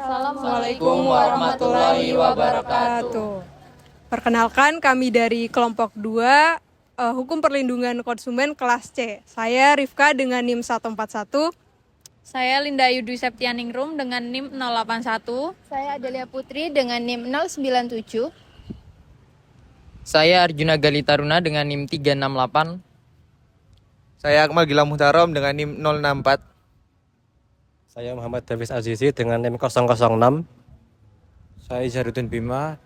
Assalamualaikum warahmatullahi wabarakatuh. Perkenalkan, kami dari kelompok 2 Hukum Perlindungan Konsumen kelas C. Saya Rifka dengan NIM 141. Saya Linda Yudwi Septianingrum dengan NIM 081. Saya Adelia Putri dengan NIM 097. Saya Arjuna Galitaruna dengan NIM 368. Saya Akmal Gilang Muhtarom dengan NIM 064. Saya Muhammad Davis Azizi dengan NIM 006. Saya Izharuddin Bima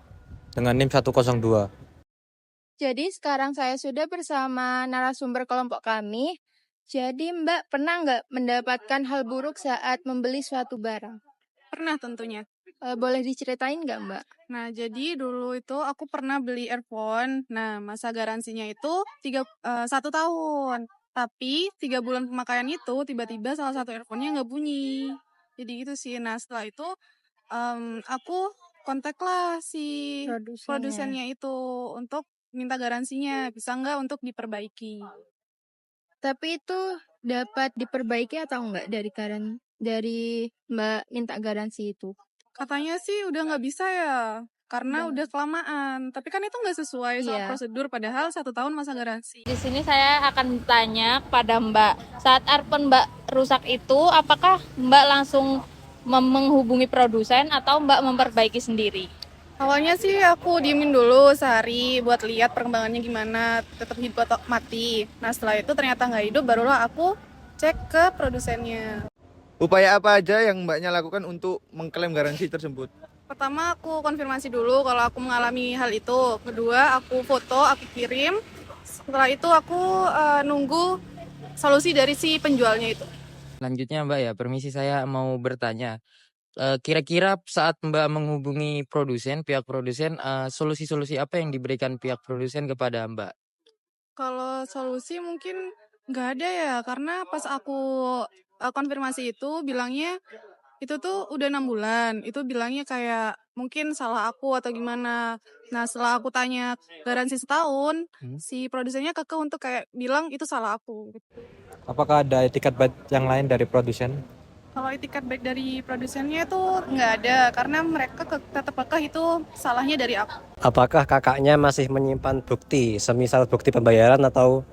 dengan NIM 102. Jadi sekarang saya sudah bersama narasumber kelompok kami. Jadi Mbak pernah nggak mendapatkan hal buruk saat membeli suatu barang? Pernah tentunya. Boleh diceritain nggak Mbak? Nah, jadi dulu itu aku pernah beli earphone. Nah, masa garansinya itu 1 tahun. Tapi 3 bulan pemakaian itu tiba-tiba salah satu earphone-nya nggak bunyi. Jadi gitu sih. Nah, setelah itu aku kontaklah si produsennya itu untuk minta garansinya. Bisa nggak untuk diperbaiki. Tapi itu dapat diperbaiki atau enggak dari Mbak minta garansi itu? Katanya sih udah nggak bisa ya. Karena udah kelamaan. Tapi kan itu nggak sesuai sama prosedur. Padahal 1 tahun masa garansi. Di sini saya akan bertanya kepada Mbak, saat earphone Mbak rusak itu, apakah Mbak langsung menghubungi produsen atau Mbak memperbaiki sendiri? Awalnya sih aku diemin dulu sehari buat lihat perkembangannya gimana, tetap hidup atau mati. Nah setelah itu ternyata nggak hidup, barulah aku cek ke produsennya. Upaya apa aja yang Mbaknya lakukan untuk mengklaim garansi tersebut? Pertama aku konfirmasi dulu kalau aku mengalami hal itu. Kedua aku foto, aku kirim. Setelah itu aku nunggu solusi dari si penjualnya itu. Selanjutnya Mbak ya, permisi saya mau bertanya. Kira-kira saat Mbak menghubungi pihak produsen, solusi-solusi apa yang diberikan pihak produsen kepada Mbak? Kalau solusi mungkin nggak ada ya, karena pas aku konfirmasi itu bilangnya itu tuh udah 6 bulan. Itu bilangnya kayak mungkin salah aku atau gimana. Nah setelah aku tanya garansi setahun, si produsennya kekeh untuk kayak bilang itu salah aku. Apakah ada etikat baik yang lain dari produsen? Kalau etikat baik dari produsennya itu nggak ada, karena mereka tetap kekeh itu salahnya dari aku. Apakah kakaknya masih menyimpan bukti, semisal bukti pembayaran atau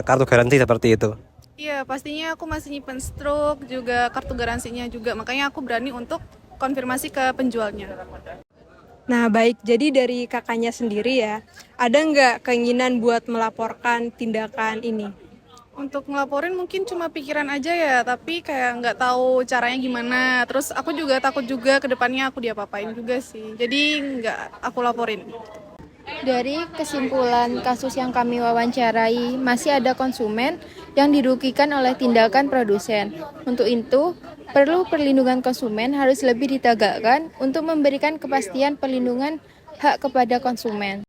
kartu garansi seperti itu? Iya, pastinya aku masih nyimpen struk, juga kartu garansinya juga. Makanya aku berani untuk konfirmasi ke penjualnya. Nah baik, jadi dari kakaknya sendiri ya, ada nggak keinginan buat melaporkan tindakan ini? Untuk ngelaporin mungkin cuma pikiran aja ya, tapi kayak nggak tahu caranya gimana. Terus aku juga takut juga ke depannya aku diapa-apain juga sih. Jadi nggak aku laporin. Dari kesimpulan kasus yang kami wawancarai, masih ada konsumen yang dirugikan oleh tindakan produsen. Untuk itu, perlindungan konsumen harus lebih ditegakkan untuk memberikan kepastian perlindungan hak kepada konsumen.